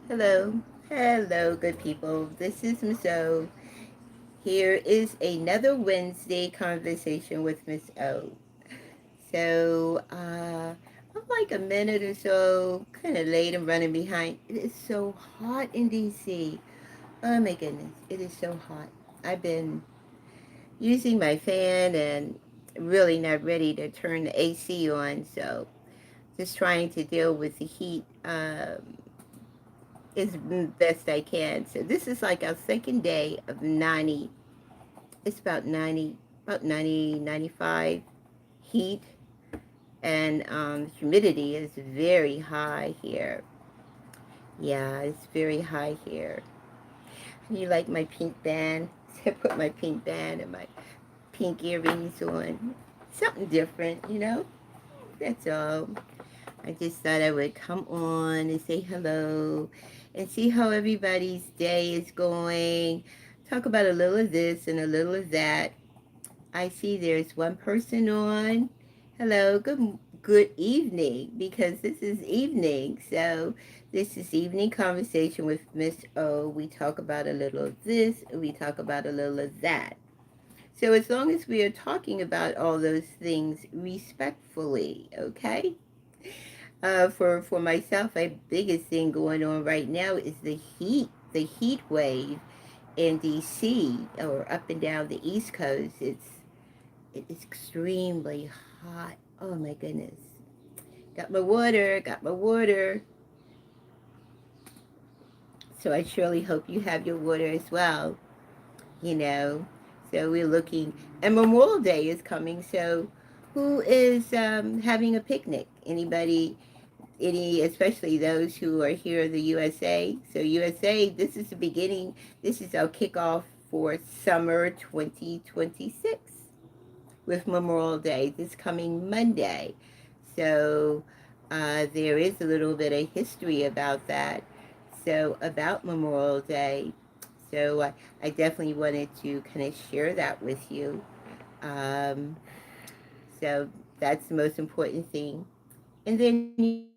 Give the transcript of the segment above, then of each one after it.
Hello, hello, good people. This is MissO. Here is another Wednesday conversation with Miss O. I'm like a minute or so kind of late. I'm running behind. It is so hot in DC. Oh my goodness, it is so hot. I've been using my fan and really not ready to turn the AC on, so just trying to deal with the heat. As best I can. So this is like our second day of 90. It's about 90, about 90, 95 heat, and humidity is very high here. Yeah, it's very high here. You like my pink band? I put my pink band and my pink earrings on. Something different, you know? That's all. I just thought I would come on and say hello and see how everybody's day is going. Talk about a little of this and a little of that. I see there's one person on. Hello, good evening, because this is evening. So this is evening conversation with Miss O. We talk about a little of this, and we talk about a little of that. So as long as we are talking about all those things respectfully, okay? For myself, my biggest thing going on right now is the heat wave in DC or up and down the East Coast. It's extremely hot. Oh my goodness. Got my water. So I surely hope you have your water as well, you know. So we're looking, and Memorial Day is coming. So who is having a picnic? Anybody? Especially those who are here in the USA. So USA, this is the beginning. This is our kickoff for summer 2026 with Memorial Day this coming Monday. So there is a little bit of history about that. So about Memorial Day. So I definitely wanted to kind of share that with you. Um, so that's the most important thing. And then,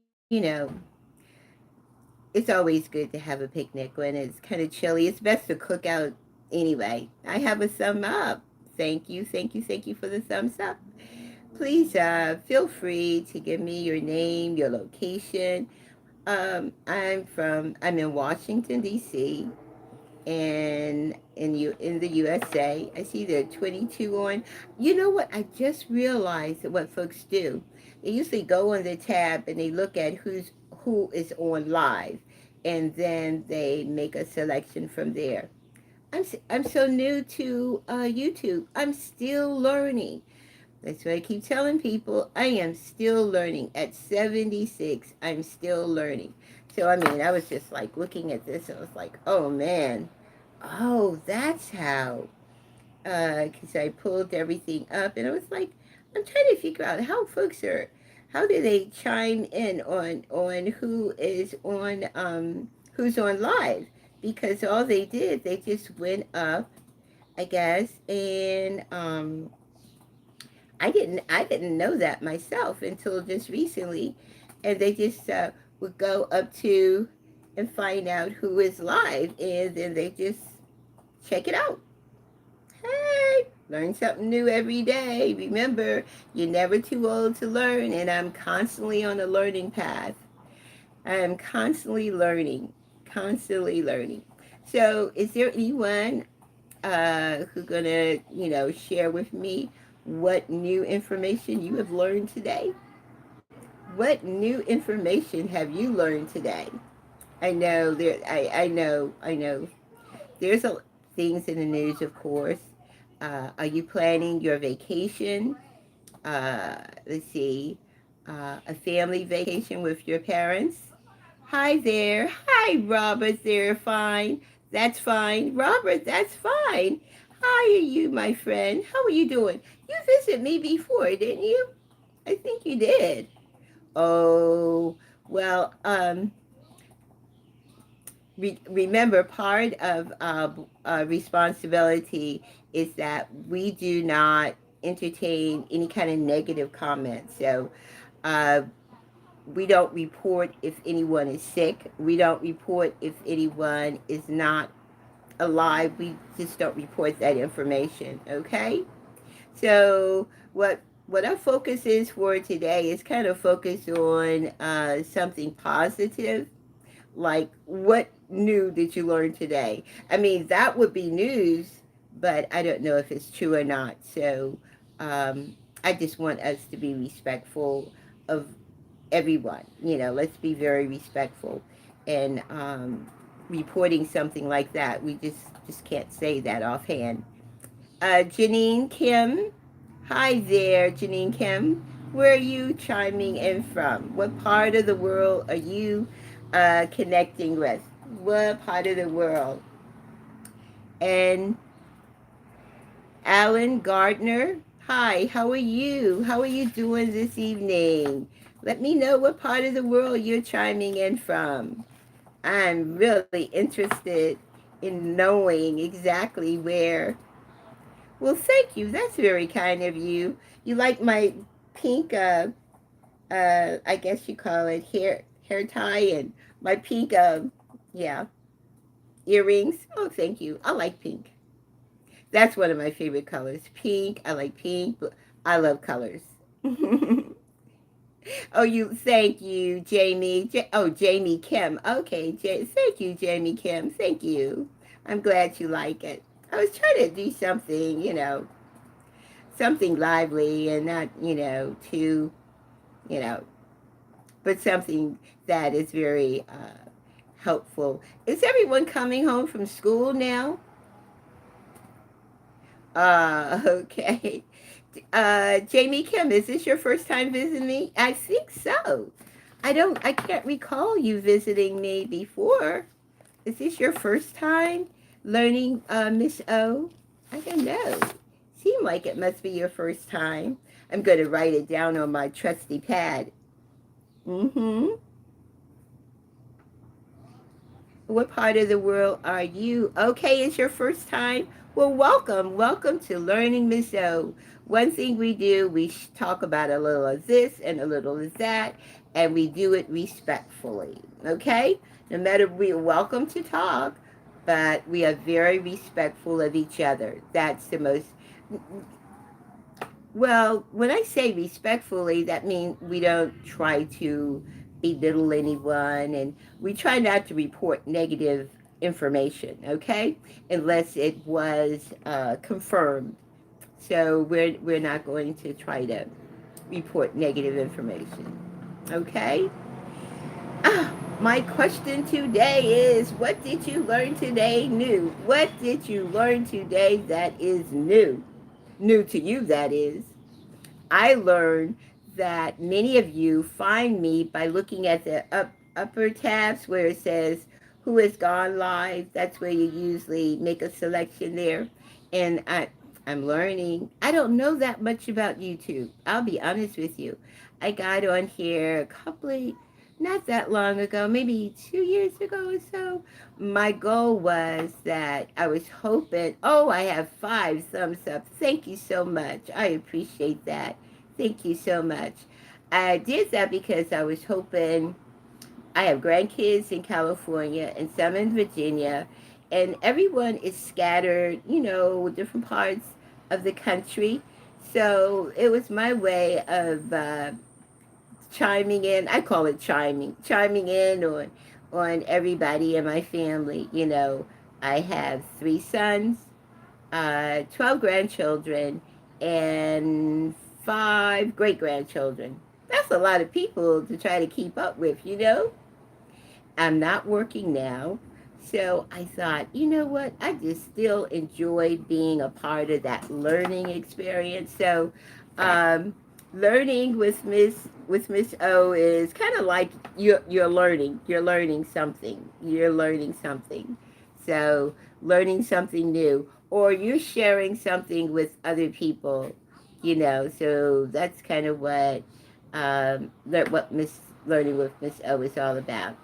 it's always good to have a picnic when it's kind of chilly. It's best to cook out anyway. I have a thumb up. Thank you for the thumbs up. Please feel free to give me your name, your location. I'm in Washington D.C. and in the USA. I see there are 22 on. You know what? I just realized that what folks do. They usually go on the tab and they look at who is on live, and then they make a selection from there. I'm so new to YouTube. I'm still learning. That's what I keep telling people. I am still learning. At 76, I'm still learning. So, I mean, I was just like looking at this and I was like, oh man, oh, that's how. Because I pulled everything up and I was like, I'm trying to figure out how folks are, how do they chime in on who's on live? Because all they did, they just went up, I guess, and I didn't know that myself until just recently, and they just would go up to and find out who is live, and then they just check it out. Hey, learn something new every day. Remember, you're never too old to learn, and I'm constantly on a learning path. I am constantly learning. So, is there anyone who's gonna, share with me what new information you have learned today? What new information have you learned today? I know there. I know. I know. There's things in the news, of course. Are you planning your vacation? Let's see. A family vacation with your parents. Hi there. Hi, Robert. They're fine. That's fine. Robert, that's fine. How are you, my friend? How are you doing? You visited me before, didn't you? I think you did. Oh, well, remember, part of responsibility is that we do not entertain any kind of negative comments. So, uh, We don't report if anyone is sick. We don't report if anyone is not alive. We just don't report that information, okay? So what our focus is for today is kind of focused on something positive, like what new did you learn today? I mean, that would be news, but I don't know if it's true or not. So I just want us to be respectful of everyone. You know, let's be very respectful. And reporting something like that, we just can't say that offhand. Janine Kim, hi there, Janine Kim. Where are you chiming in from? What part of the world are you connecting with? What part of the world? And Alan Gardner, hi, how are you? How are you doing this evening? Let me know what part of the world you're chiming in from. I'm really interested in knowing exactly where. Well, thank you. That's very kind of you. You like my pink, I guess you call it hair tie, and my pink, yeah, earrings. Oh, thank you. I like pink. That's one of my favorite colors. Pink. I like pink. I love colors. Oh, thank you, Jamie. Jamie Kim. Okay, thank you, Jamie Kim. Thank you. I'm glad you like it. I was trying to do something, something lively and not, too, you know, but something that is very helpful. Is everyone coming home from school now? Okay. Jamie Kim, is this your first time visiting me? I think so. I can't recall you visiting me before. Is this your first time learning Miss O? I don't know. Seemed like it must be your first time. I'm going to write it down on my trusty pad. Mm-hmm. What part of the world are you? Okay, it's your first time. Well, welcome. Welcome to Learning MissO. One thing we do, we talk about a little of this and a little of that, and we do it respectfully. Okay? No matter, we're welcome to talk, but we are very respectful of each other. That's the most, well, when I say respectfully, that means we don't try to belittle anyone, and we try not to report negative information, okay? Unless it was confirmed. So we're not going to try to report negative information, okay? Ah, my question today is, what did you learn today new? What did you learn today that is new? New to you, that is. I learned that many of you find me by looking at the upper tabs where it says who has gone live. That's where you usually make a selection there. And I'm learning. I don't know that much about YouTube. I'll be honest with you. I got on here not that long ago, maybe 2 years ago or so. My goal was that I was hoping, oh, I have 5 thumbs up. Thank you so much. I appreciate that. Thank you so much. I did that because I was hoping, I have grandkids in California and some in Virginia, and everyone is scattered, different parts of the country. So it was my way of chiming in. I call it chiming in on everybody in my family. I have 3 sons, 12 grandchildren, and 5 great grandchildren. That's a lot of people to try to keep up with. I'm not working now. So I thought, you know what? I just still enjoy being a part of that learning experience. So learning with Miss O is kind of like you're learning something. You're learning something. So learning something new, or you're sharing something with other people. So that's kind of what Miss Learning with Miss O is all about.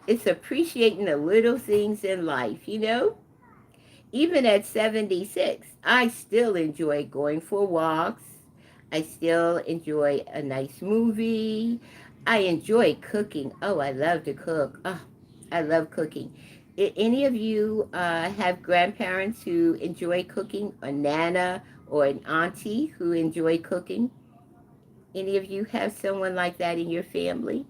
It's appreciating the little things in life. Even at 76, I still enjoy going for walks. I still enjoy a nice movie. I enjoy cooking. Oh, I love to cook. Oh, I love cooking. Any of you have grandparents who enjoy cooking, a nana or an auntie who enjoy cooking? Any of you have someone like that in your family?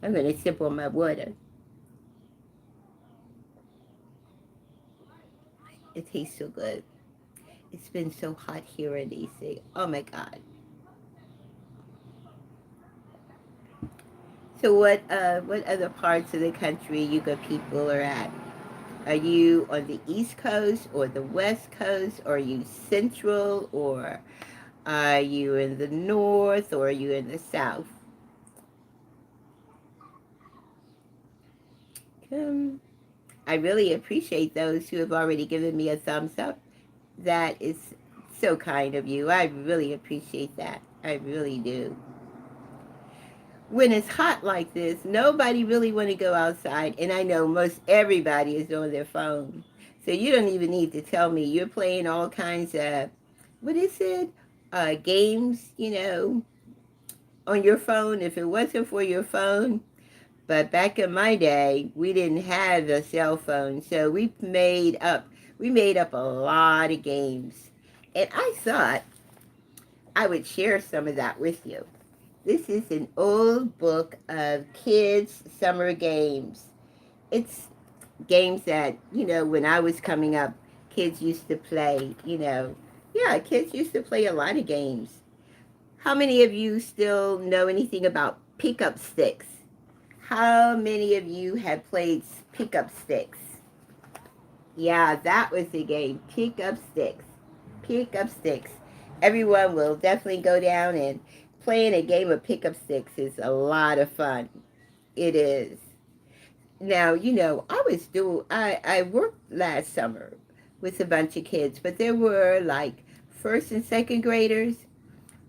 I'm going to sip on my water. It tastes so good. It's been so hot here in DC. Oh my God. So what other parts of the country you got people are at? Are you on the East Coast or the West Coast? Or are you Central? Or are you in the North? Or are you in the South? Um, I really appreciate those who have already given me a thumbs up. That is so kind of you. I really appreciate that. I really do. When it's hot like this, nobody really want to go outside, and I know most everybody is on their phone. So you don't even need to tell me. You're playing all kinds of, what is it, games, on your phone. If it wasn't for your phone, but back in my day, we didn't have a cell phone, so we made up a lot of games, and I thought I would share some of that with you. This is an old book of kids' summer games. It's games that, when I was coming up, kids used to play. Yeah, kids used to play a lot of games. How many of you still know anything about pickup sticks? How many of you have played pickup sticks? Yeah, that was the game. Pick up sticks. Pick up sticks. Everyone will definitely go down, and playing a game of pick up sticks is a lot of fun. It is. Now, I worked last summer with a bunch of kids, but there were like first and second graders,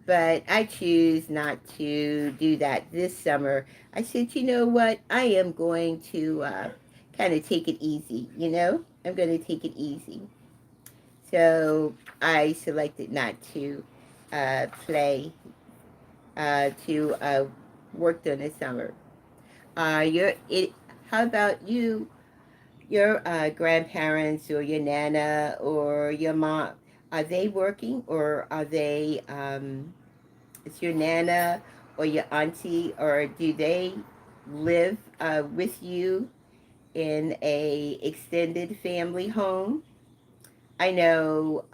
but I choose not to do that this summer. I said, you know what? I am going to kind of take it easy. I'm going to take it easy. So I selected not to play, to work during the summer. How about you? Your grandparents or your nana or your mom, are they working, or are they, it's your nana or your auntie, or do they live with you in a extended family home? I know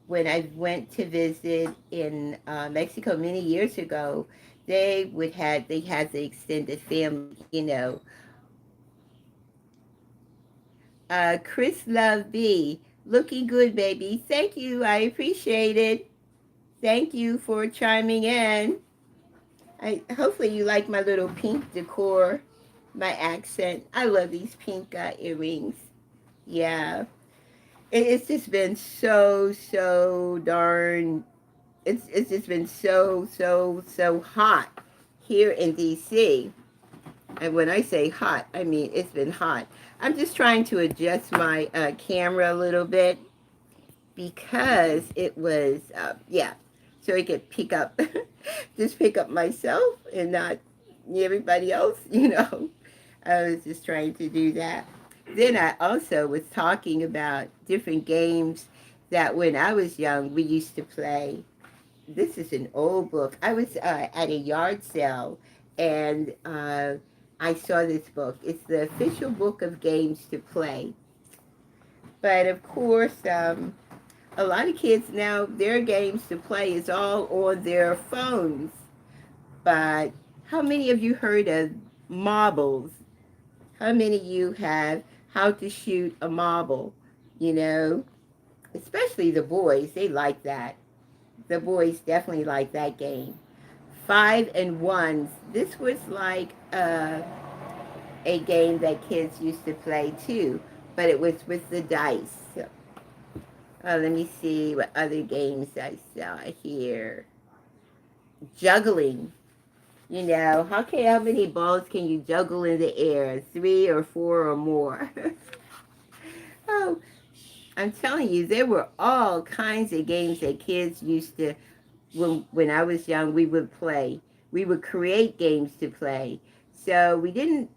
when I went to visit in Mexico many years ago, they had the extended family. Chris Love B, looking good, baby. Thank you. I appreciate it. Thank you for chiming in. Hopefully you like my little pink decor, my accent. I love these pink earrings. Yeah. It's just been so darn. It's just been so hot here in DC. And when I say hot, I mean it's been hot. I'm just trying to adjust my camera a little bit because it was, yeah, so it could pick up, just pick up myself and not everybody else. I was just trying to do that. Then I also was talking about different games that when I was young we used to play. This is an old book. I was at a yard sale, and I saw this book. It's the official book of games to play. But of course, a lot of kids now, their games to play is all on their phones. But how many of you heard of marbles? How many of you have how to shoot a marble? You know, especially the boys, they like that. The boys definitely like that game. Five and ones. This was like a game that kids used to play too, but it was with the dice. So, let me see what other games I saw here. Juggling. How many balls can you juggle in the air? Three or four or more. Oh, I'm telling you, there were all kinds of games that kids used to when I was young, we would play. We would create games to play. So we didn't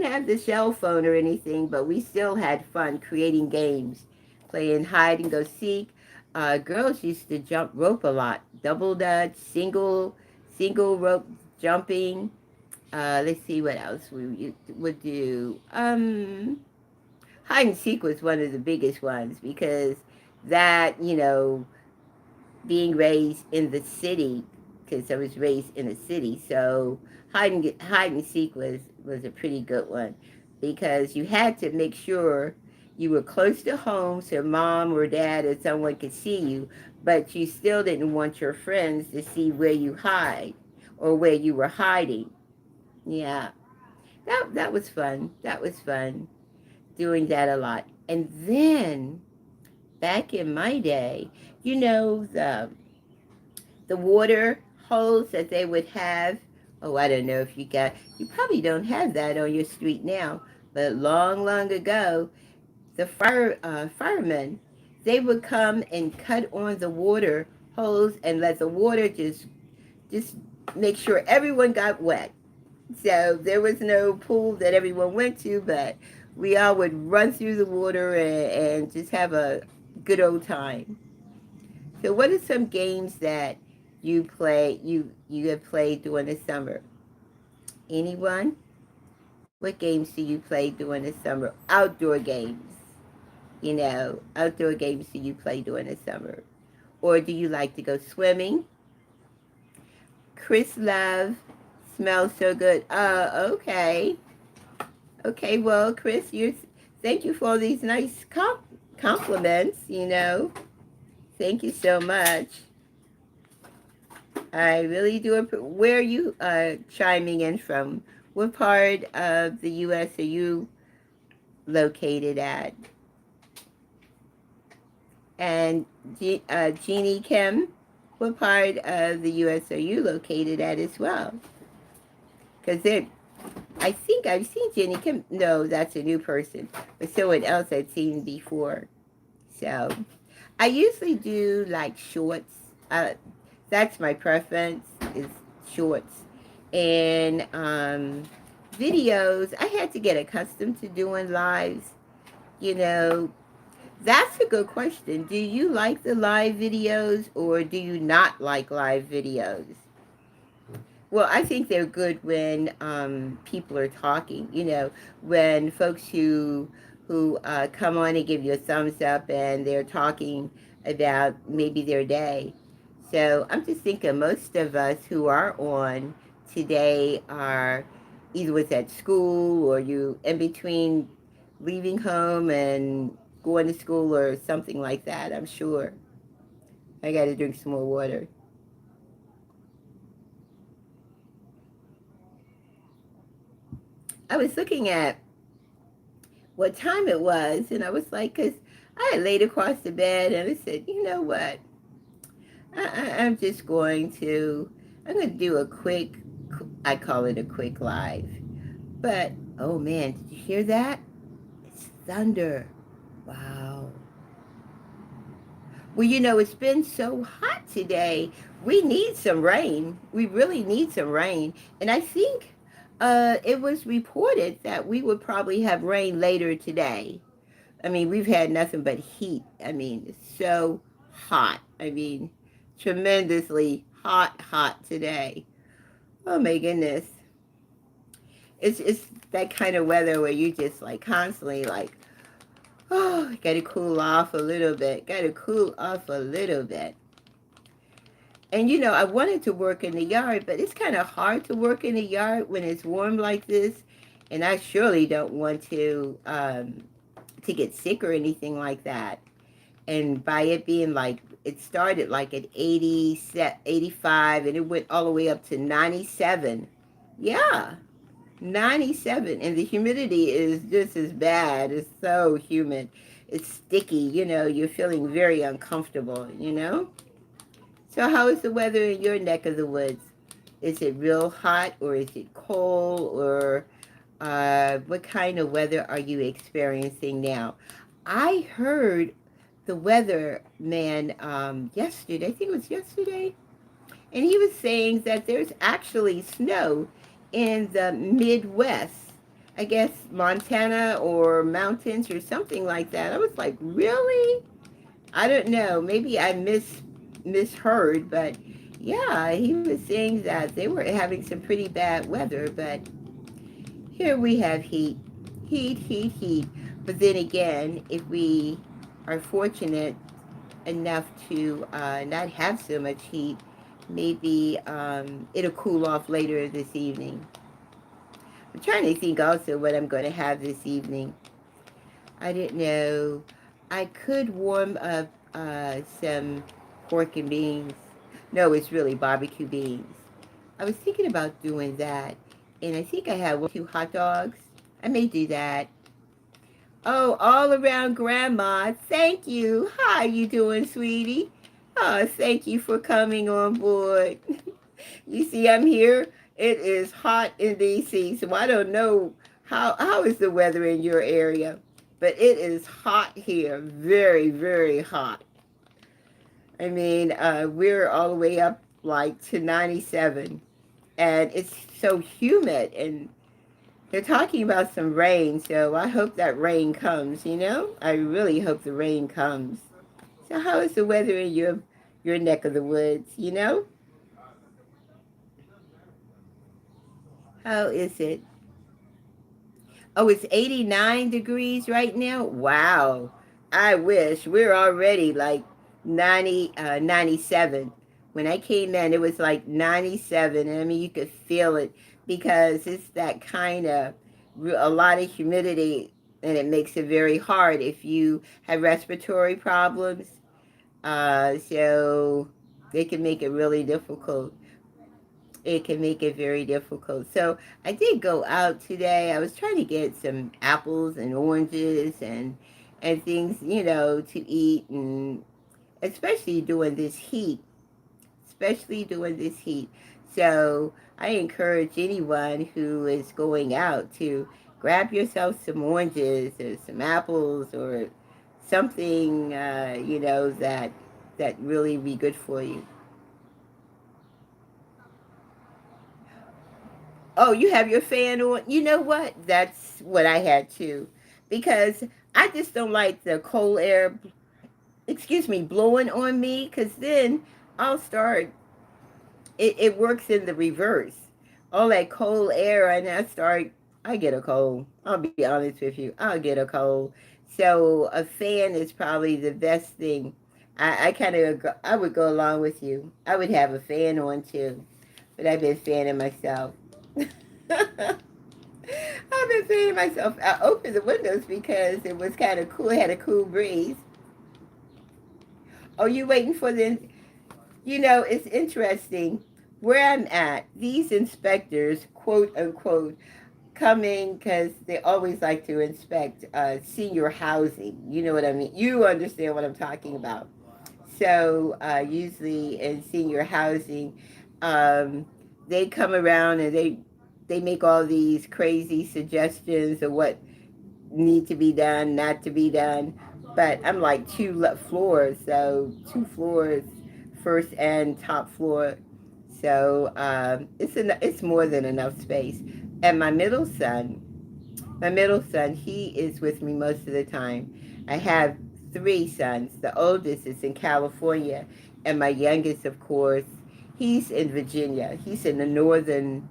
have the cell phone or anything, but we still had fun creating games, playing hide and go seek. Girls used to jump rope a lot, double dutch, single rope jumping. Let's see what else we would do. Hide and seek was one of the biggest ones because that, being raised in the city, because I was raised in a city, so hide and seek was a pretty good one because you had to make sure you were close to home so mom or dad or someone could see you, but you still didn't want your friends to see where you hide or where you were hiding. Yeah, that was fun. That was fun doing that a lot. And then back in my day, the water holes that they would have. Oh, I don't know if you probably don't have that on your street now, but long, long ago, the firemen, they would come and cut on the water hose and let the water just make sure everyone got wet. So there was no pool that everyone went to, but we all would run through the water and just have a good old time. So what are some games that you have played during the summer? Anyone? What games do you play during the summer? Outdoor games. Outdoor games do you play during the summer? Or do you like to go swimming? Chris Love smells so good. Okay. Okay, well, Chris, thank you for all these nice compliments. Thank you so much. I really do. Where are you chiming in from? What part of the U.S. are you located at? And Jeannie Kim, what part of the U.S. are you located at as well? Because I think I've seen Jeannie Kim. No, that's a new person, but someone else I'd seen before. So I usually do like shorts. That's my preference is shorts. And videos, I had to get accustomed to doing lives. You know, that's a good question. Do you like the live videos or do you not like live videos? Well, I think they're good when people are talking. When folks who come on and give you a thumbs up and they're talking about maybe their day. So I'm just thinking most of us who are on today are either was at school or you in between leaving home and going to school or something like that. I'm sure. I got to drink some more water. I was looking at what time it was, and I was like, because I had laid across the bed, and I said, you know what? I'm just I'm going to do a quick, I call it a quick live. But, oh man, did you hear that? It's thunder. Wow. Well, it's been so hot today. We need some rain. We really need some rain. And I think it was reported that we would probably have rain later today. I mean, we've had nothing but heat. I mean, it's so hot. I mean, tremendously hot today. Oh my goodness. It's that kind of weather where you just like constantly like, oh, gotta cool off a little bit. Gotta cool off a little bit. And I wanted to work in the yard, but it's kind of hard to work in the yard when it's warm like this. And I surely don't want to get sick or anything like that. And by it being like, it started like at 80, 85, and it went all the way up to 97. Yeah, 97. And the humidity is just as bad. It's so humid. It's sticky, you're feeling very uncomfortable. So how is the weather in your neck of the woods? Is it real hot or is it cold or what kind of weather are you experiencing now? I heard the weather man yesterday, I think it was yesterday, And he was saying that there's actually snow in the Midwest. I guess Montana or mountains or something like that. I was like, really? I don't know. Maybe I misheard, but yeah, he was saying that they were having some pretty bad weather. But here we have heat, heat, heat, heat. But then again, if we are fortunate enough to not have so much heat, maybe it'll cool off later this evening. I'm trying to think also what I'm going to have this evening. I didn't know. I could warm up some pork and beans. No, it's really barbecue beans. I was thinking about doing that, and I think I have 2 hot dogs. I may do that. Oh, all around grandma. Thank you. How you doing, sweetie? Oh, thank you for coming on board. You see, I'm here. It is hot in DC, so I don't know how is the weather in your area, but it is hot here. Very, very hot. I mean, we're all the way up like to 97, and it's so humid, and they're talking about some rain, so I hope that rain comes, you know? I really hope the rain comes. So how is the weather in your neck of the woods, you know? How is it? Oh, it's 89 degrees right now? Wow. I wish. We're already like 97. When I came in, it was like 97. And I mean, you could feel it because it's that kind of, a lot of humidity, and it makes it very hard if you have respiratory problems. So they can make it really difficult. It can make it very difficult. So I did go out today. I was trying to get some apples and oranges and things, you know, to eat, and especially during this heat, especially during this heat. So I encourage anyone who is going out to grab yourself some oranges or some apples or something, you know, that really be good for you. Oh, you have your fan on. You know what? That's what I had too. Because I just don't like the cold air, excuse me, blowing on me. Because then I'll start, it works in the reverse. All that cold air, and I get a cold. I'll be honest with you. I'll get a cold. So a fan is probably the best thing. I kind of, I would go along with you. I would have a fan on too. But I've been fanning myself. I've been feeding myself. I opened the windows because it was kind of cool. It had a cool breeze. Oh, you waiting for the? You know, it's interesting where I'm at. These inspectors, quote unquote, coming because they always like to inspect senior housing. You know what I mean? You understand what I'm talking about. So usually in senior housing, um, they come around and they make all these crazy suggestions of what need to be done, not to be done. But I'm like 2 floors, so 2 floors, first and top floor. So it's more than enough space. And my middle son, he is with me most of the time. I have 3 sons. The oldest is in California, and my youngest, of course, he's in Virginia. He's in the northern,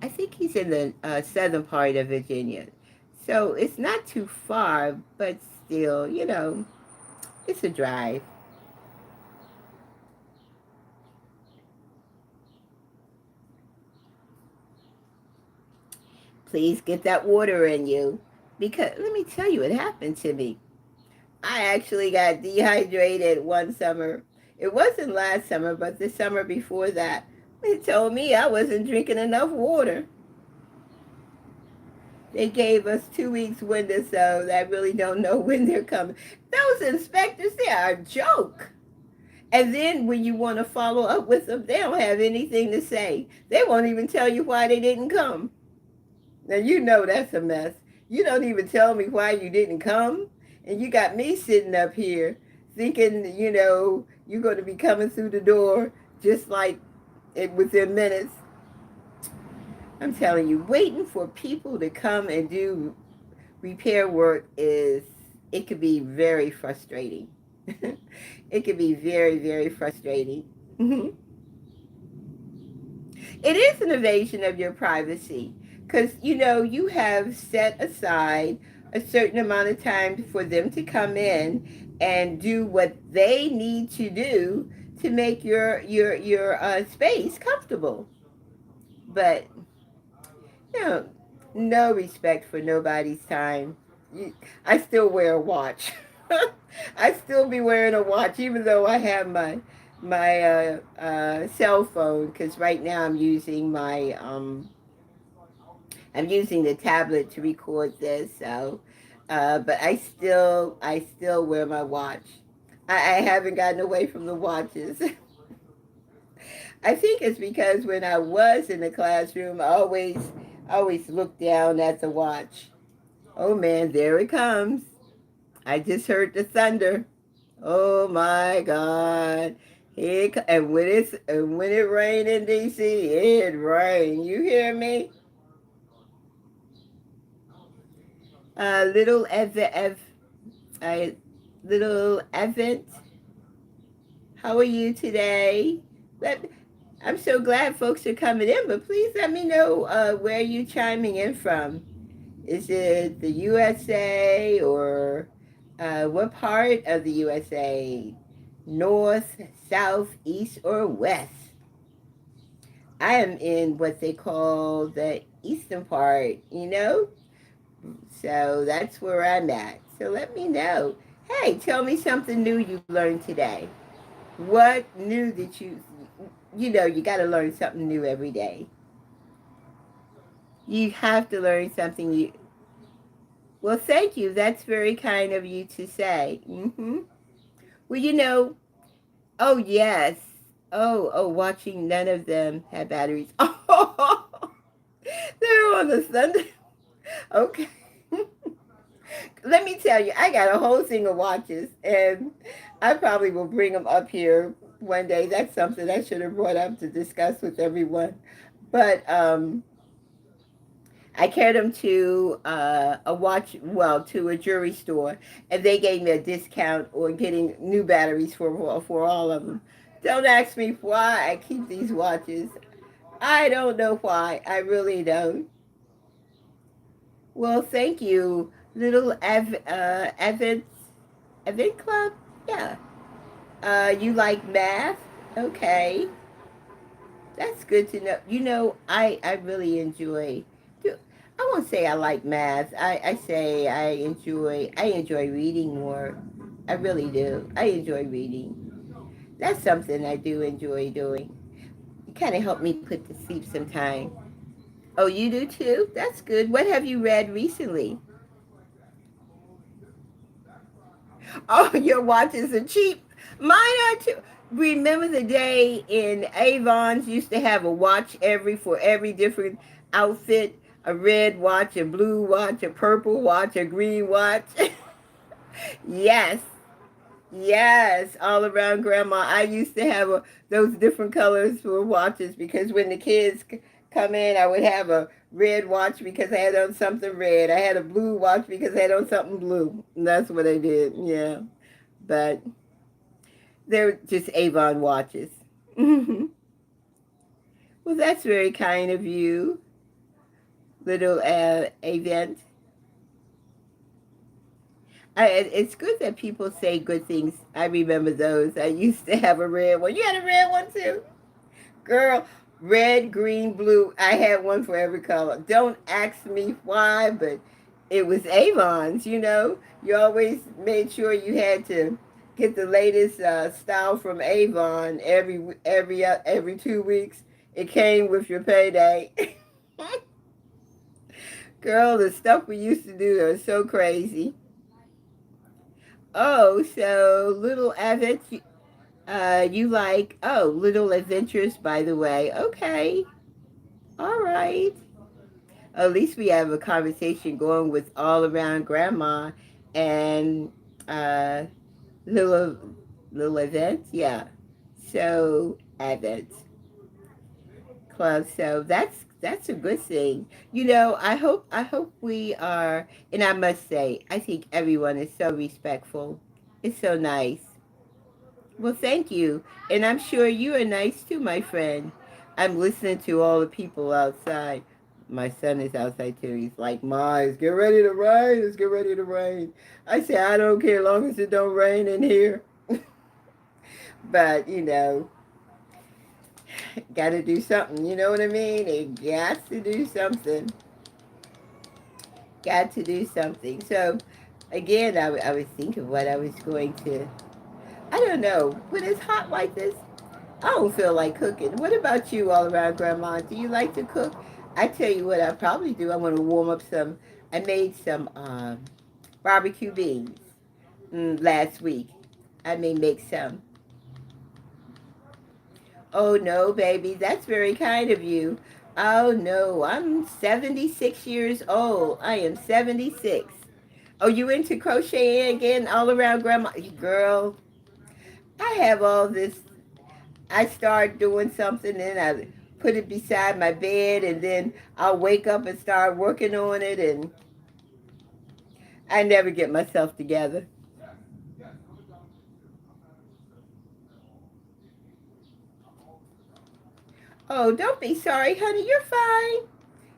I think he's in the southern part of Virginia. So it's not too far, but still, you know, it's a drive. Please get that water in you. Because let me tell you what happened to me. I actually got dehydrated one summer. It wasn't last summer, but the summer before that. They told me I wasn't drinking enough water. They gave us 2 weeks window, so I really don't know when they're coming. Those inspectors, they are a joke. And then when you want to follow up with them, they don't have anything to say. They won't even tell you why they didn't come. Now you know that's a mess. You don't even tell me why you didn't come. And you got me sitting up here thinking, you know, you're going to be coming through the door just like within minutes. I'm telling you, waiting for people to come and do repair work it could be very frustrating. It could be very, very frustrating. It is an invasion of your privacy because, you have set aside a certain amount of time for them to come in and do what they need to do to make your space comfortable. But no, no respect for nobody's time. I still wear a watch. I still be wearing a watch, even though I have my cell phone. Because right now I'm using the tablet to record this. So, but I still wear my watch. I haven't gotten away from the watches. I think it's because when I was in the classroom, I always looked down at the watch. Oh man, there it comes. I just heard the thunder. Oh my God. And when it rained in DC, it rained. You hear me? Little uh, little Event, how are you today? Let, I'm so glad folks are coming in, but please let me know where you chiming in from. Is it the USA or what part of the USA? North, south, east, or west? I am in what they call the eastern part. So that's where I'm at. So let me know. Hey, tell me something new you learned today. What new did you got to learn something new every day. You have to learn something new. Well, thank you. That's very kind of you to say. Well, oh, yes. Oh, watching none of them have batteries. Oh, they're on the Sunday. Okay. Let me tell you, I got a whole thing of watches, and I probably will bring them up here one day. That's something I should have brought up to discuss with everyone. But I carried them to to a jewelry store, and they gave me a discount on getting new batteries for all of them. Don't ask me why I keep these watches. I don't know why. I really don't. Well, thank you, little Event Club. Yeah. You like math? Okay, that's good to know. I really enjoy. I won't say I like math. I say I enjoy reading more. I really do. I enjoy reading. That's something I do enjoy doing. It kind of helped me put to sleep sometime. Oh, you do too? That's good. What have you read recently? Oh, your watches are cheap. Mine are too. Remember the day in Avon's used to have a watch for every different outfit? A red watch, a blue watch, a purple watch, a green watch. Yes, yes, all around grandma. I used to have those different colors for watches because when the kids come in, I would have a red watch because I had on something red. I had a blue watch because I had on something blue. And that's what I did, yeah. But they're just Avon watches. Well, that's very kind of you, little event. It's good that people say good things. I remember those. I used to have a red one. You had a red one too? Girl, red, green, blue. I had one for every color. Don't ask me why, but it was Avon's. You always made sure you had to get the latest style from Avon every 2 weeks. It came with your payday. Girl, the stuff we used to do are so crazy. Oh, so little adventures. You like little adventures, by the way. Okay, all right. At least we have a conversation going with all around grandma and uh, little little events. Yeah. So advents. club. So that's a good thing. You know, I hope we are, and I must say, I think everyone is so respectful. It's so nice. Well, thank you. And I'm sure you are nice too, my friend. I'm listening to all the people outside. My son is outside too. He's like, Ma, it's get ready to rain. It's get ready to rain. I say, I don't care as long as it don't rain in here. But, got to do something. You know what I mean? It got to do something. Got to do something. So, again, I was thinking what I was going to, I don't know. When it's hot like this, I don't feel like cooking. What about you, all around Grandma? Do you like to cook? I tell you what I probably do. I want to warm up some. I made some barbecue beans last week. I may make some. Oh no, baby, that's very kind of you. Oh no, I'm 76 years old. I am 76. Oh, you into crocheting again, all around Grandma? Girl, I have all this. I start doing something and I put it beside my bed and then I'll wake up and start working on it and I never get myself together. Oh, don't be sorry, honey. You're fine.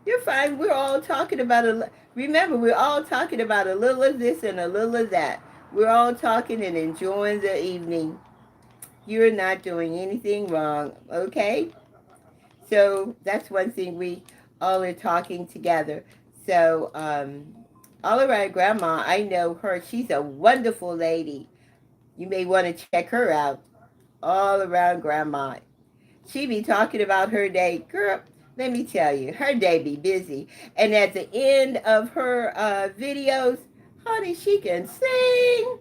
You're fine. We're all talking about remember, we're all talking about a little of this and a little of that. We're all talking and enjoying the evening. You're not doing anything wrong, okay? So that's one thing we all are talking together. So, all around Grandma, I know her. She's a wonderful lady. You may want to check her out. All around Grandma. She be talking about her day. Girl, let me tell you, her day be busy. And at the end of her videos, honey, she can sing.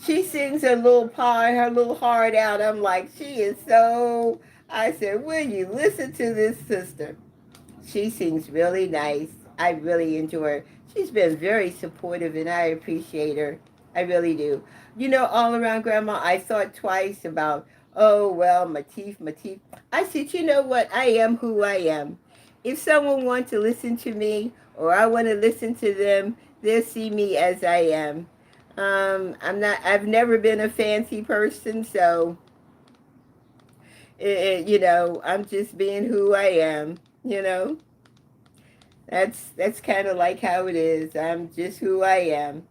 She sings her little pie, her little heart out. I'm like, she is so... I said, will you listen to this sister? She sings really nice. I really enjoy her. She's been very supportive and I appreciate her. I really do. You know, all around Grandma, I thought twice about, oh, well, my teeth, my teeth. I said, you know what? I am who I am. If someone wants to listen to me or I want to listen to them, they'll see me as I am. I've never been a fancy person, so, I'm just being who I am, you know. That's kind of like how it is. I'm just who I am.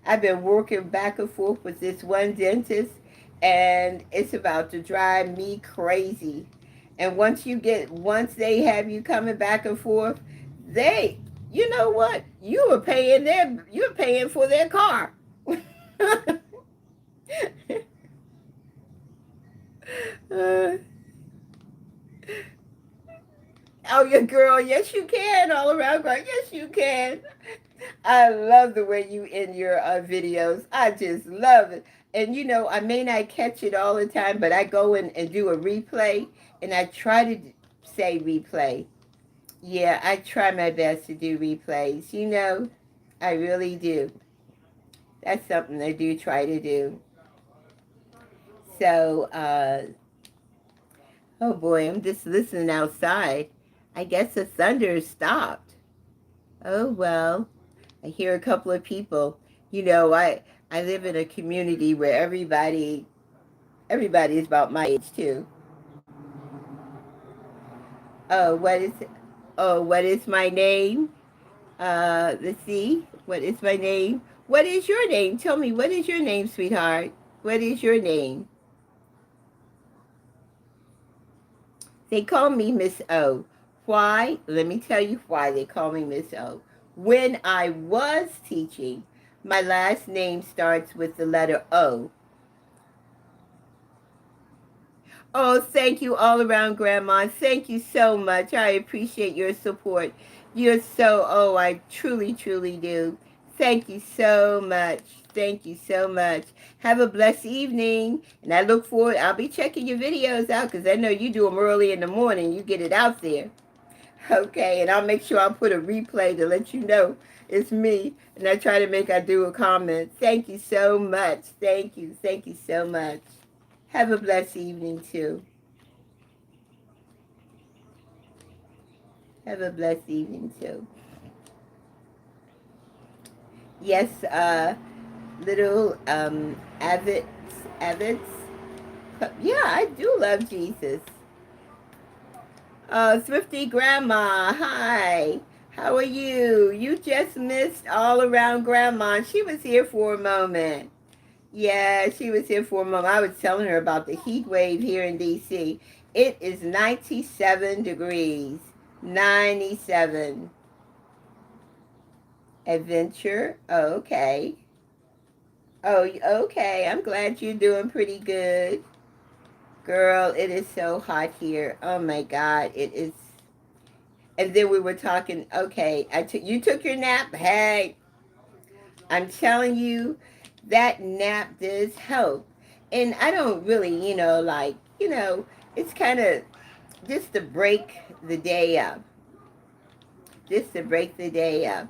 I've been working back and forth with this one dentist, and it's about to drive me crazy. And once they have you coming back and forth, you know what? You're paying for their car. uh, oh, your girl, yes you can. All around, girl, yes you can. I love the way you end your videos. I just love it. And I may not catch it all the time, but I go in and do a replay, and I try to say replay. Yeah, I try my best to do replays. I really do. That's something I do try to do. So, oh boy, I'm just listening outside. I guess the thunder stopped. Oh well. I hear a couple of people. I live in a community where everybody is about my age too. Oh, what is my name? Let's see. What is my name? What is your name? Tell me, what is your name, sweetheart? What is your name? They call me Miss O. Why? Let me tell you why they call me Miss O. When I was teaching, my last name starts with the letter O. Oh, thank you all around, Grandma. Thank you so much. I appreciate your support. I truly, truly do. Thank you so much. Thank you so much. Have a blessed evening. And I'll be checking your videos out because I know you do them early in the morning. You get it out there. Okay, and I'll make sure I put a replay to let you know it's me. And I do a comment. Thank you so much. Thank you. Thank you so much. Have a blessed evening, too. Have a blessed evening too. Yes, little Avids. Yeah, I do love Jesus. Thrifty Grandma, hi. How are you? You just missed All Around Grandma. She was here for a moment. Yeah, she was here for a moment. I was telling her about the heat wave here in D.C. It is 97 degrees. 97. Adventure? Oh, okay. Oh, okay. I'm glad you're doing pretty good. Girl, it is so hot here. Oh my God, it is. And then we were talking, okay, you took your nap? Hey, I'm telling you, that nap does help. And I don't really, it's kind of just to break the day up. Just to break the day up.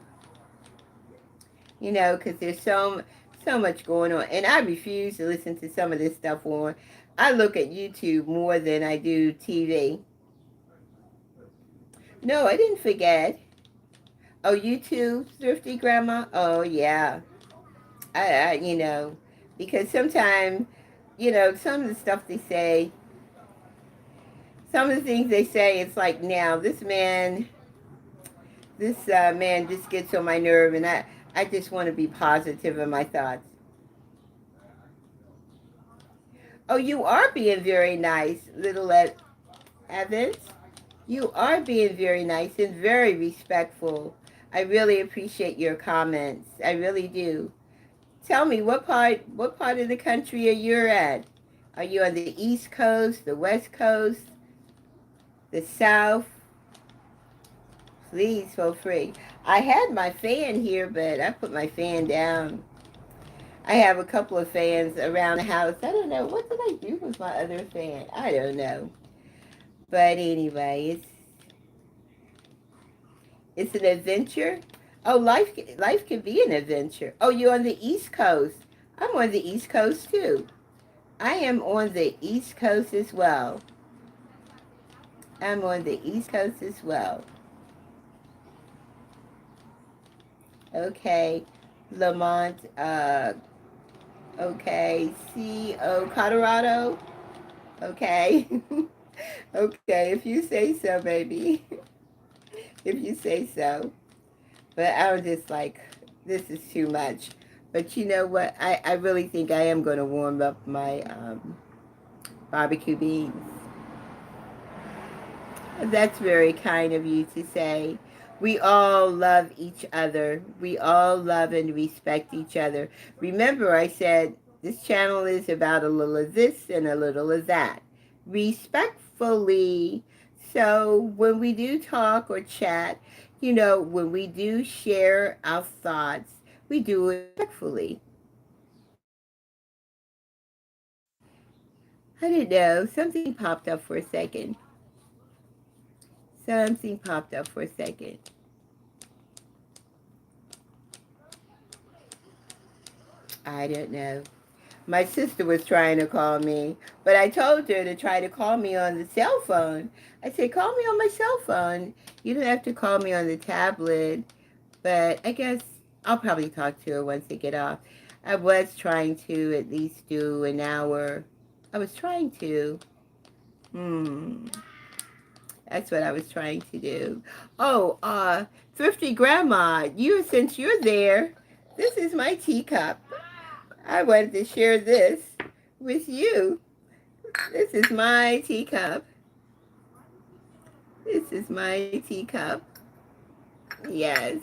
Because there's so much going on. And I refuse to listen to some of this stuff on. I look at YouTube more than I do TV. No, I didn't forget. Oh, YouTube, Thrifty Grandma? Oh, yeah. I because sometimes, some of the stuff they say, some of the things they say, it's like, now, this man just gets on my nerve, and I just want to be positive in my thoughts. Oh, you are being very nice, little Evans. You are being very nice and very respectful. I really appreciate your comments. I really do. Tell me, what part of the country are you at? Are you on the East Coast, the West Coast, the South? Please feel free. I had my fan here, but I put my fan down. I have a couple of fans around the house. I don't know. What did I do with my other fan? I don't know. But anyway, it's an adventure. Oh, life can be an adventure. Oh, you're on the East Coast. I'm on the East Coast too. I am on the East Coast as well. I'm on the East Coast as well. Okay. Lamont, okay. CO, Colorado. Okay. Okay, if you say so, baby. If you say so. But I was just like, this is too much. But you know what? I really think I am going to warm up my barbecue beans. That's very kind of you to say. We all love each other. We all love and respect each other. Remember, I said this channel is about a little of this and a little of that. Respectfully. So when we do talk or chat, when we do share our thoughts, we do it respectfully. I don't know. Something popped up for a second. Something popped up for a second. I don't know. My sister was trying to call me, but I told her to try to call me on the cell phone. I said, call me on my cell phone. You don't have to call me on the tablet. But I guess I'll probably talk to her once I get off. I was trying to at least do an hour. I was trying to. That's what I was trying to do. Oh, Thrifty Grandma, since you're there, this is my teacup. I wanted to share this with you. This is my teacup. This is my teacup. Yes.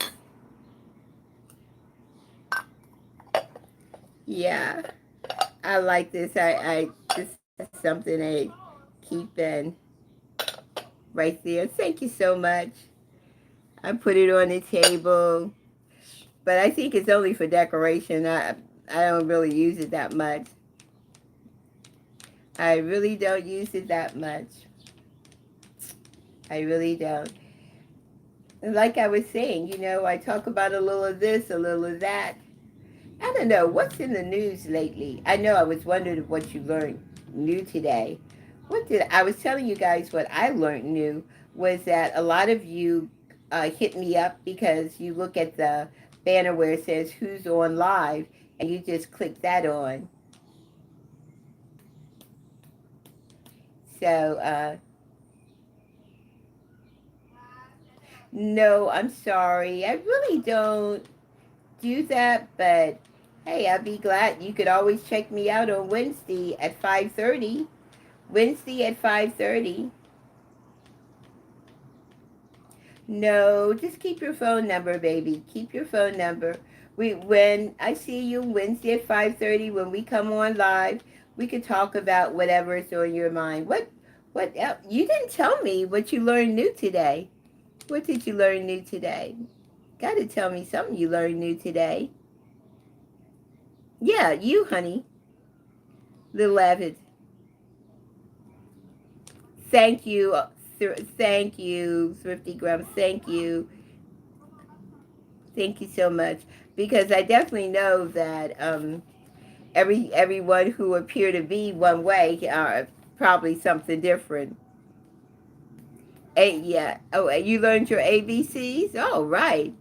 Yeah. I like this. This is something I keep in right there. Thank you so much. I put it on the table, but I think it's only for decoration. I don't really use it that much. I really don't use it that much. I really don't. And like I was saying, I talk about a little of this, a little of that. I don't know, what's in the news lately? I know I was wondering what you learned new today. I was telling you guys what I learned new. was that a lot of you hit me up because you look at the banner where it says who's on live, and you just click that on. So, no, I'm sorry. I really don't do that, but hey, I'd be glad. You could always check me out on Wednesday at 5:30. Wednesday at 5:30. No, just keep your phone number, baby. Keep your phone number. When I see you Wednesday at 5:30, when we come on live, we could talk about whatever is on your mind. What else? You didn't tell me what you learned new today. What did you learn new today? Got to tell me something you learned new today. Yeah, you, honey. Little Avid. Thank you. Thank you, Thrifty Grumps. Thank you. Thank you so much. Because I definitely know that everyone who appear to be one way are probably something different. Yeah. Oh, you learned your ABCs? All right.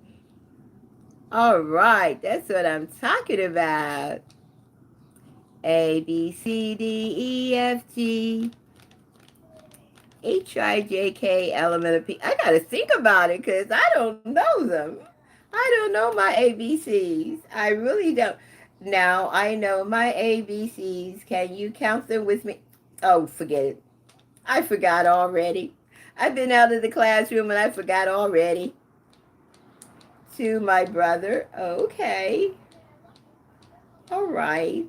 All right. That's what I'm talking about. A, B, C, D, E, F, G, H, I, J, K, L, M, N, P. I got to think about it because I don't know them. I don't know my ABCs. I really don't. Now I know my ABCs. Can you count them with me? Oh, forget it. I forgot already. I've been out of the classroom and I forgot already. To my brother. Okay. All right.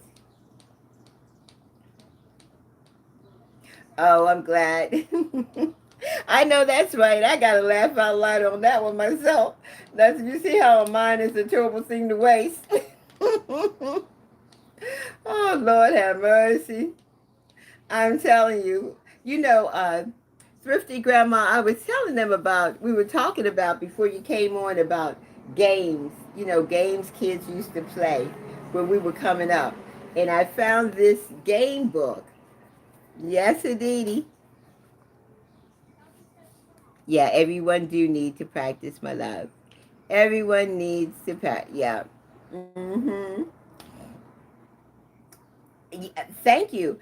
Oh, I'm glad. I know that's right. I got to laugh out loud on that one myself. That's, you see how a mind is a terrible thing to waste. Oh, Lord have mercy. I'm telling you. You know, Thrifty Grandma, I was telling them about, we were talking about before you came on about games, games kids used to play when we were coming up. And I found this game book. Yes, indeedy. Yeah, everyone do need to practice, my love. Everyone needs to practice. Yeah. Mm-hmm. Yeah, thank you.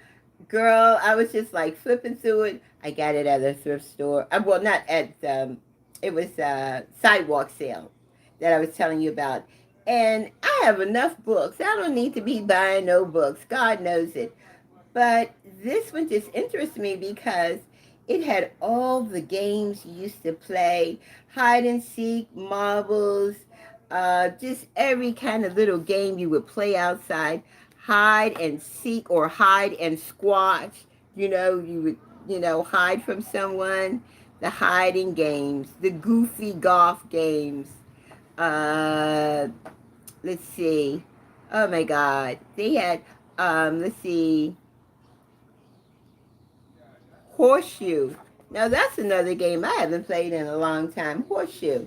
Girl, I was just like flipping through it. I got it at a thrift store. Well, not at, it was a sidewalk sale that I was telling you about. And I have enough books. I don't need to be buying no books. God knows it. But this one just interests me because it had all the games you used to play, hide and seek, marbles, just every kind of little game you would play outside, hide and seek or hide and squash. You would, hide from someone, the hiding games, the goofy golf games. Uh, let's see. Oh my God. They had, let's see, Horseshoe. Now that's another game I haven't played in a long time. Horseshoe.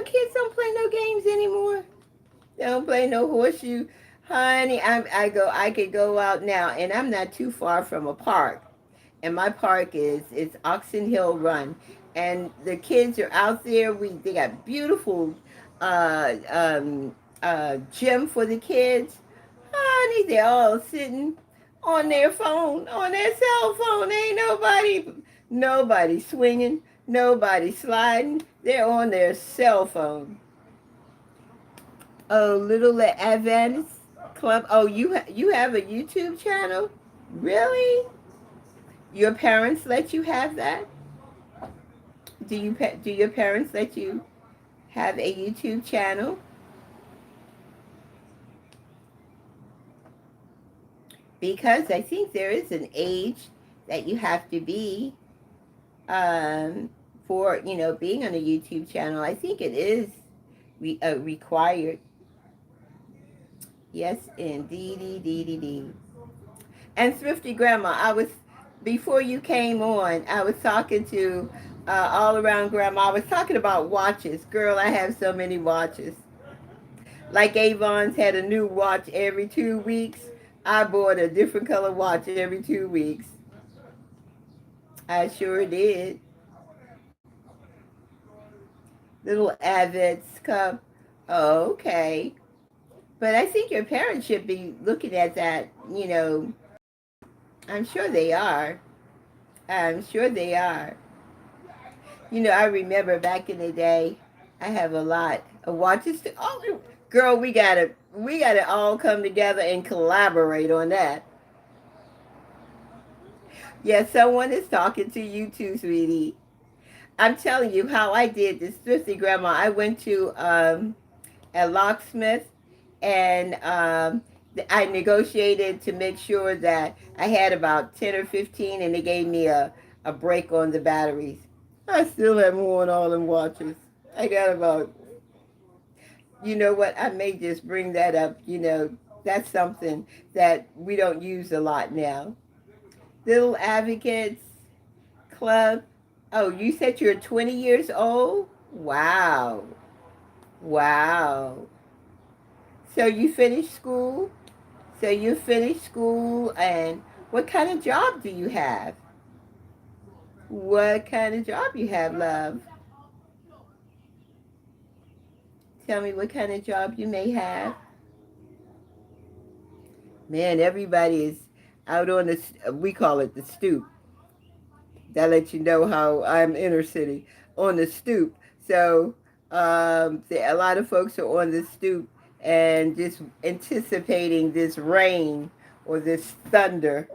Kids don't play no games anymore. They don't play no horseshoe. Honey, I could go out now, and I'm not too far from a park. And my park is Oxon Hill Run. And the kids are out there. They got beautiful gym for the kids. Honey, they're all sitting on their phone, on their cell phone. Ain't nobody swinging, nobody sliding. They're on their cell phone. Oh, Little Adventist Club. Oh, you have a YouTube channel? Really? Your parents let you have that? Do your parents let you have a YouTube channel? Because I think there is an age that you have to be um, for being on a YouTube channel. I think it is required. Yes, indeed. And Thrifty Grandma, before you came on, I was talking to All Around Grandma. I was talking about watches. Girl, I have so many watches. Like Avon's had a new watch every 2 weeks. I bought a different color watch every 2 weeks. I sure did. Little Avids Cup. Oh, okay. But I think your parents should be looking at that, you know. I'm sure they are. I'm sure they are. You know, I remember back in the day, I have a lot of watches. Oh, girl, we gotta all come together and collaborate on that. Yeah, someone is talking to you too, sweetie. I'm telling you how I did this thrifty grandma. I went to a locksmith and I negotiated to make sure that I had about 10 or 15 and they gave me a break on the batteries. I still haven't worn all them watches. I got about, you know what, I may just bring that up, you know, that's something that we don't use a lot now. Little Advocates Club. Oh, you said you're 20 years old? Wow. Wow. So you finished school? So you finished school and what kind of job do you have? What kind of job you have, love? Tell me what kind of job you may have. Man, everybody is out on the, we call it the stoop. That lets you know how I'm inner city, on the stoop. So a lot of folks are on the stoop and just anticipating this rain or this thunder.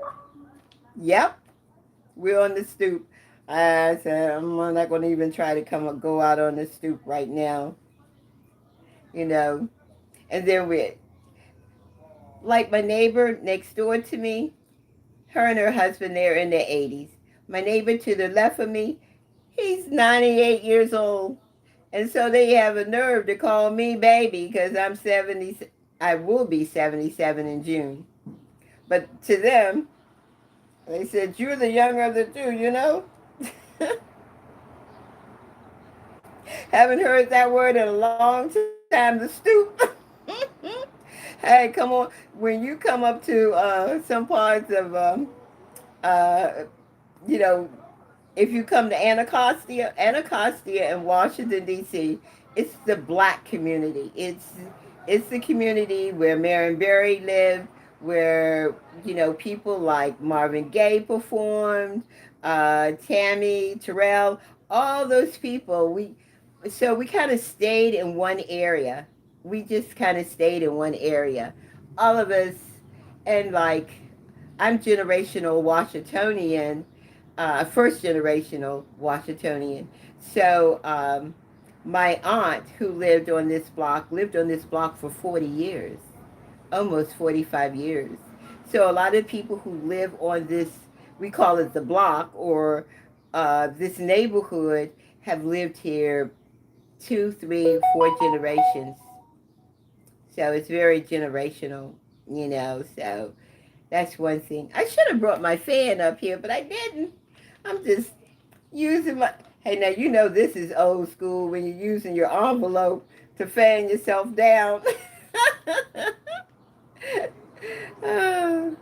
Yep, we're on the stoop. I said I'm not going to even try to go out on the stoop right now, you know. And then we, like my neighbor next door to me, her and her husband, they're in their 80s. My neighbor to the left of me, he's 98 years old. And so they have a nerve to call me baby because I'm 70. I will be 77 in June. But to them, they said, you're the younger of the two, you know? Haven't heard that word in a long time, the stoop. Hey, come on. When you come up to some parts of, uh, you know, if you come to Anacostia in Washington D.C., it's the black community. It's the community where Marion Barry lived, where you know people like Marvin Gaye performed, Tammy Terrell, all those people. We kind of stayed in one area. We just kind of stayed in one area. All of us, and like I'm generational Washingtonian, first generational Washingtonian. So my aunt who lived on this block for 40 years, almost 45 years. So a lot of people who live on this, we call it the block or this neighborhood, have lived here 2, 3, 4 generations. So it's very generational, you know. So that's one thing. I should have brought my fan up here, but I didn't. I'm just using my. Hey, now you know this is old school when you're using your envelope to fan yourself down. Oh,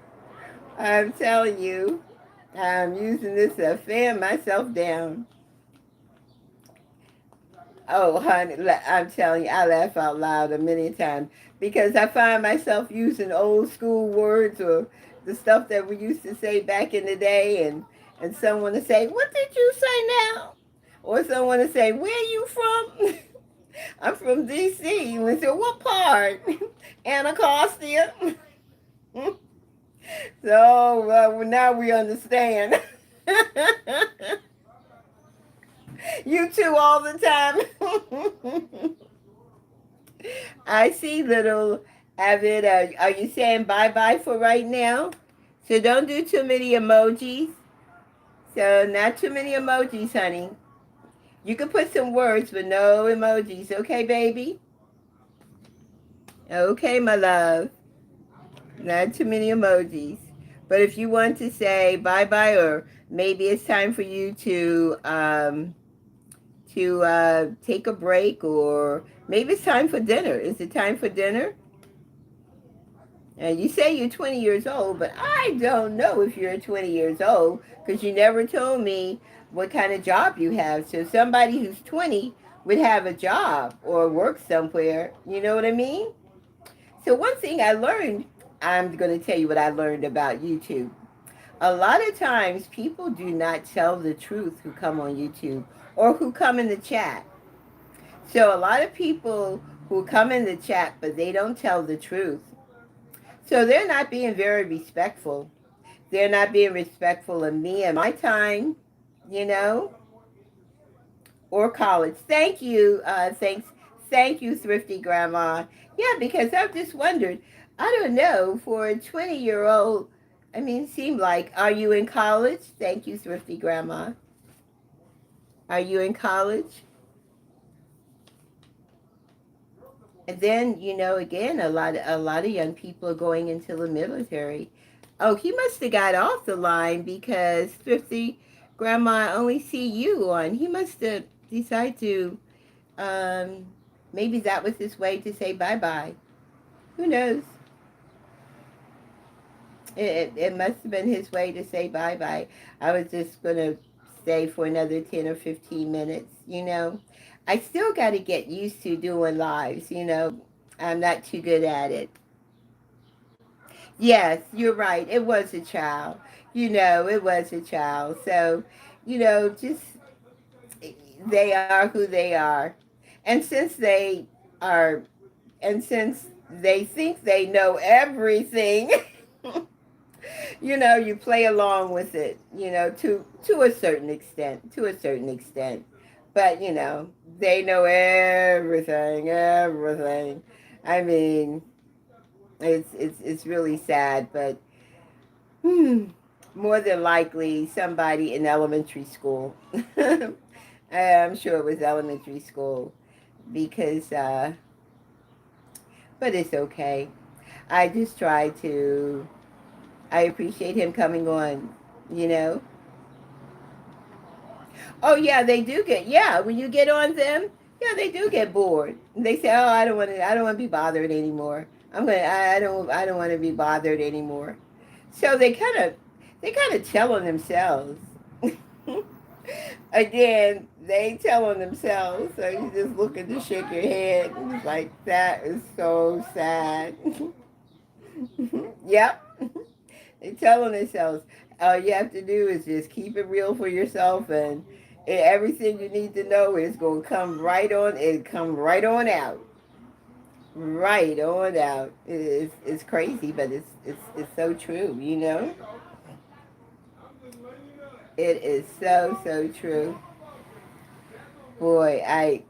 I'm telling you, I'm using this to fan myself down. Oh, honey, I'm telling you, I laugh out loud a million times because I find myself using old school words or the stuff that we used to say back in the day, and someone to say, "What did you say now?" Or someone to say, "Where are you from?" I'm from D.C. And we say, "What part?" Anacostia. So now we understand. You too all the time. I see little Avid. Are you saying bye-bye for right now? So don't do too many emojis. So not too many emojis, honey. You can put some words, but no emojis. Okay, baby? Okay, my love. Not too many emojis. But if you want to say bye-bye or maybe it's time for you to take a break or maybe it's time for dinner. Is it time for dinner? And you say you're 20 years old, but I don't know if you're 20 years old because you never told me what kind of job you have. So somebody who's 20 would have a job or work somewhere. You know what I mean? So one thing I learned, I'm going to tell you what I learned about YouTube. A lot of times people do not tell the truth who come on YouTube or who come in the chat. So a lot of people who come in the chat, but they don't tell the truth. So they're not being very respectful. They're not being respectful of me and my time, you know, or college. Thank you. Thank you, Thrifty Grandma. Yeah, because I've just wondered, I don't know, for a 20-year-old, I mean, it seemed like, are you in college? Thank you, Thrifty Grandma. Are you in college? And then, again, a lot of young people are going into the military. Oh, he must have got off the line because Thrifty Grandma only see you on. He must have decided to, um, maybe that was his way to say bye-bye. Who knows? It must have been his way to say bye-bye. I was just going to stay for another 10 or 15 minutes. I still got to get used to doing lives. I'm not too good at it. Yes, you're right. It was a child. It was a child. So, just they are who they are. And are, and since they think they know everything, you play along with it, to a certain extent, But, they know everything, everything. I mean, it's really sad, but hmm, more than likely somebody in elementary school. I'm sure it was elementary school because, but it's okay. I just try to. I appreciate him coming on. You know. Oh yeah, they do get. Yeah, when you get on them, yeah, they do get bored. They say, "Oh, I don't want to. I don't want to be bothered anymore. I'm gonna. I don't. I don't want to be bothered anymore." So they kind of tell on themselves. Again, they tell on themselves. So you just looking to shake your head. It's like that is so sad. Yep. They tell on themselves. All you have to do is just keep it real for yourself, and everything you need to know is going to come right on. It come right on out, right on out. It's crazy, but it's so true. It is so true. Boy, I'm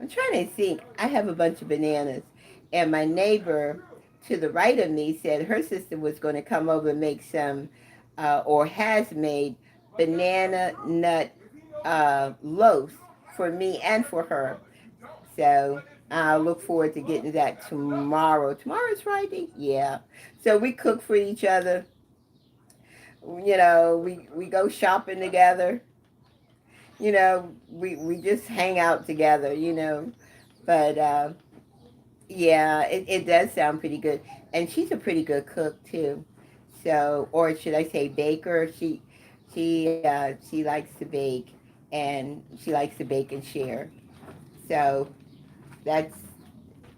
trying to think. I have a bunch of bananas, and my neighbor to the right of me said her sister was going to come over and make some, or has made banana nut loaf for me and for her. So I'll look forward to getting that tomorrow. Tomorrow's Friday? Yeah. So we cook for each other. We go shopping together. We just hang out together. But yeah, it does sound pretty good. And she's a pretty good cook too. So, or should I say baker? She likes to bake, and she likes to bake and share. So that's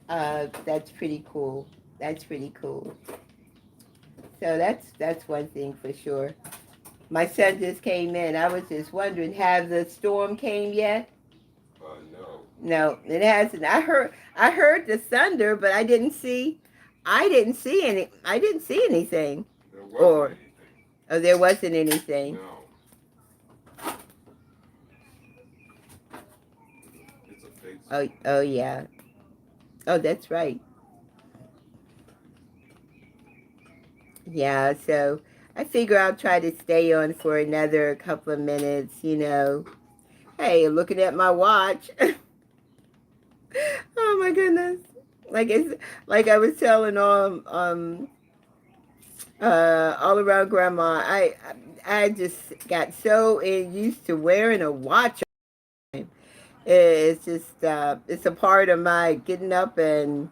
that's pretty cool. That's pretty cool. So that's one thing for sure. My son just came in. I was just wondering, have the storm came yet? No. No, it hasn't. I heard the thunder, but I didn't see anything. There wasn't or anything. Oh, there wasn't anything. No. It's a fake storm. Oh yeah. Oh, that's right. Yeah, so I figure I'll try to stay on for another couple of minutes. Hey, looking at my watch. Oh my goodness. Like I was telling all around grandma, I just got so used to wearing a watch. It's just it's a part of my getting up and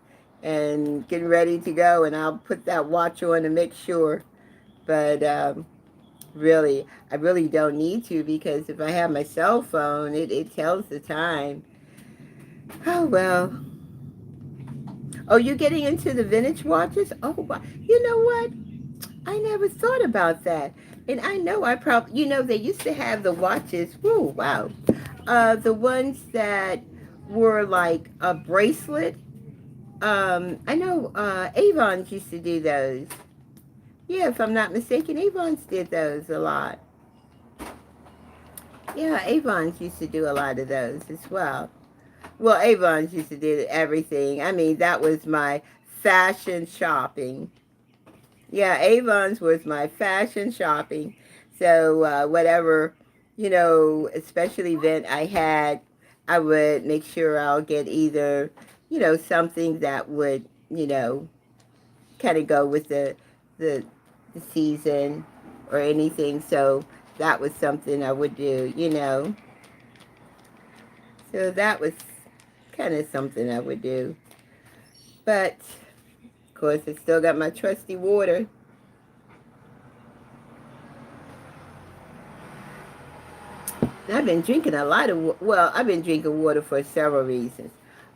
getting ready to go, and I'll put that watch on to make sure. But Really, I really don't need to, because if I have my cell phone, it tells the time. Oh, well. Oh, you're getting into the vintage watches? Oh, wow. You know what? I never thought about that. And I know I probably, they used to have the watches. Whoa, wow. The ones that were like a bracelet. I know Avon's used to do those. Yeah, if I'm not mistaken, Avon's did those a lot. Yeah, Avon's used to do a lot of those as well. Well, Avon's used to do everything. I mean, that was my fashion shopping. Yeah, Avon's was my fashion shopping. So whatever, special event I had, I would make sure I'll get either, something that would, kind of go with the the season or anything. So that was something I would do. So that was kind of something I would do. But of course, I still got my trusty water. I've been drinking a lot of, well, I've been drinking water for several reasons.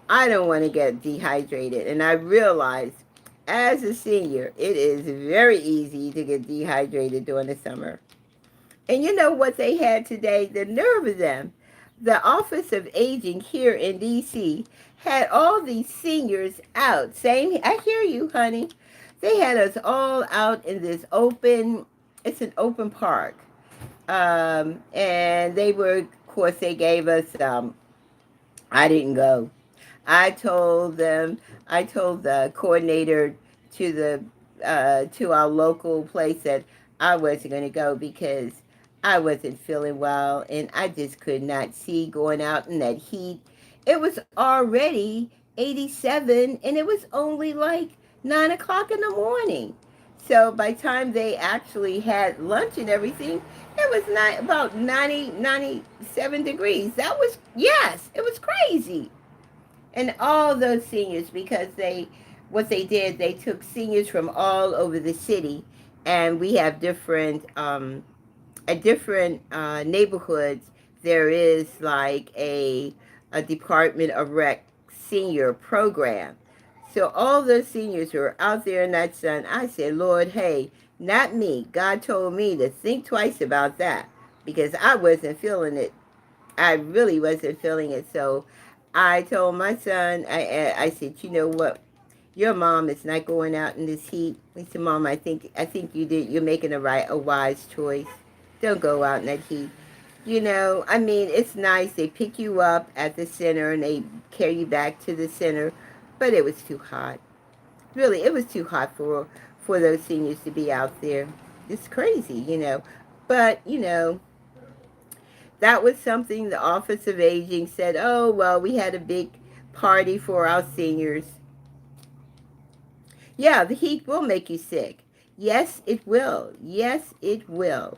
I don't want to get dehydrated, and I realize as a senior, it is very easy to get dehydrated during the summer. And you know what they had today? The nerve of them. The Office of Aging here in D.C. had all these seniors out saying, I hear you, honey. They had us all out in this open, it's an open park. And they were, of course, they gave us, I didn't go. I told the coordinator to to our local place that I wasn't going to go because I wasn't feeling well and I just could not see going out in that heat. It was already 87 and it was only like 9 o'clock in the morning. So by the time they actually had lunch and everything, it was not about 97 degrees. That was, yes, it was crazy. And all those seniors, because what they did, they took seniors from all over the city, and we have different, at different neighborhoods, there is like a Department of Rec senior program. So all those seniors who are out there in that sun, I said, Lord, hey, not me. God told me to think twice about that because I wasn't feeling it. I really wasn't feeling it. So I told my son, I said, you know what? Your mom is not going out in this heat. He said, Mom, I think you're making a wise choice. Don't go out in that heat. I mean, it's nice. They pick you up at the center and they carry you back to the center, but it was too hot. Really, it was too hot for those seniors to be out there. It's crazy. But, that was something the Office of Aging said, oh, well, we had a big party for our seniors. Yeah, the heat will make you sick. Yes, it will. Yes, it will.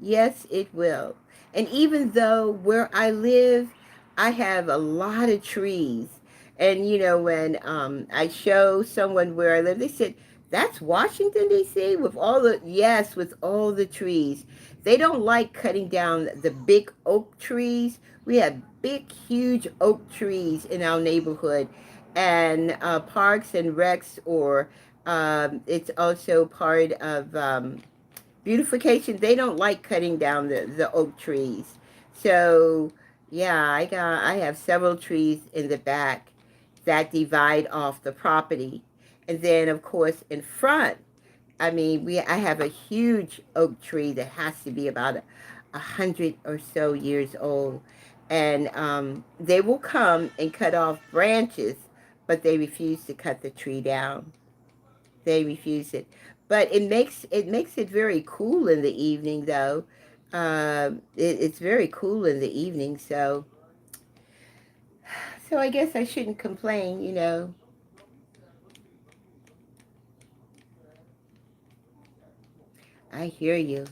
Yes, it will. And even though where I live, I have a lot of trees. And, when I show someone where I live, they said, that's Washington, D.C. with all the, yes, with all the trees. They don't like cutting down the big oak trees. We have big, huge oak trees in our neighborhood. And parks and recs, or it's also part of beautification. They don't like cutting down the oak trees. So yeah, I have several trees in the back that divide off the property. And then of course in front, I mean, I have a huge oak tree that has to be about 100 or so years old. And they will come and cut off branches, but they refuse to cut the tree down. They refuse it. But it makes it very cool in the evening, though. It's very cool in the evening, so I guess I shouldn't complain. I hear you.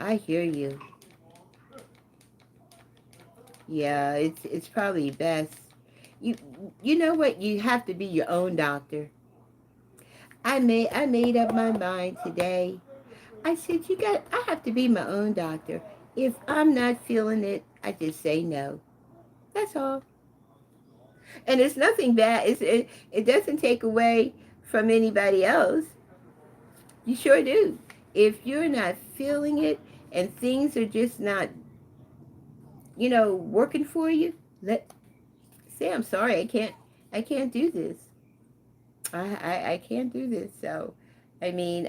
I hear you. Yeah, it's probably best. You you know what? You have to be your own doctor. I made up my mind today. I said, I have to be my own doctor. If I'm not feeling it, I just say no. That's all. And it's nothing bad. It doesn't take away from anybody else. You sure do. If you're not feeling it and things are just not, working for you, let say I'm sorry. I can't do this. I can't do this. So, I mean,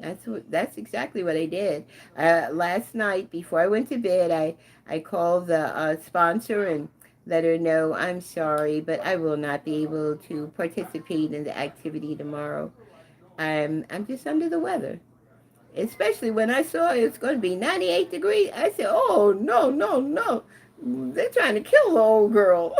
that's exactly what I did. Last night before I went to bed, I called the sponsor and let her know I'm sorry, but I will not be able to participate in the activity tomorrow. I'm just under the weather. Especially when I saw it's going to be 98 degrees. I said, "Oh no, no, no! They're trying to kill the old girl."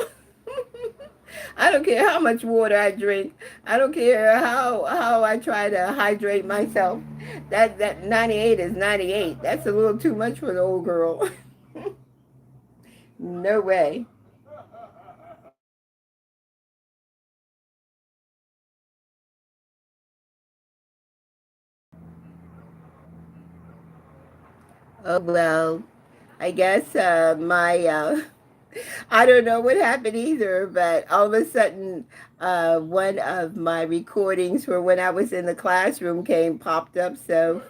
I don't care how much water I drink. I don't care how I try to hydrate myself. That 98 is 98. That's a little too much for the old girl. No way. Oh well, I guess my I don't know what happened either, but all of a sudden, one of my recordings for when I was in the classroom came popped up. So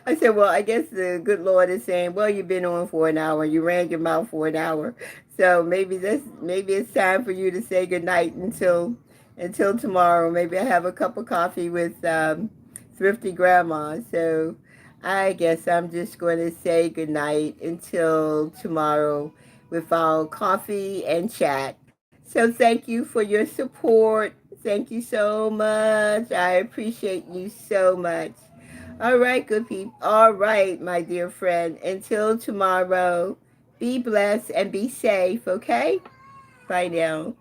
I said, well, I guess the good Lord is saying, well, you've been on for an hour. You ran your mouth for an hour. So maybe it's time for you to say good night until tomorrow. Maybe I have a cup of coffee with Thrifty Grandma. So I guess I'm just going to say good night until tomorrow with our coffee and chat. So thank you for your support. Thank you so much. I appreciate you so much. All right, good people. All right, my dear friend. Until tomorrow, be blessed and be safe, okay? Bye now.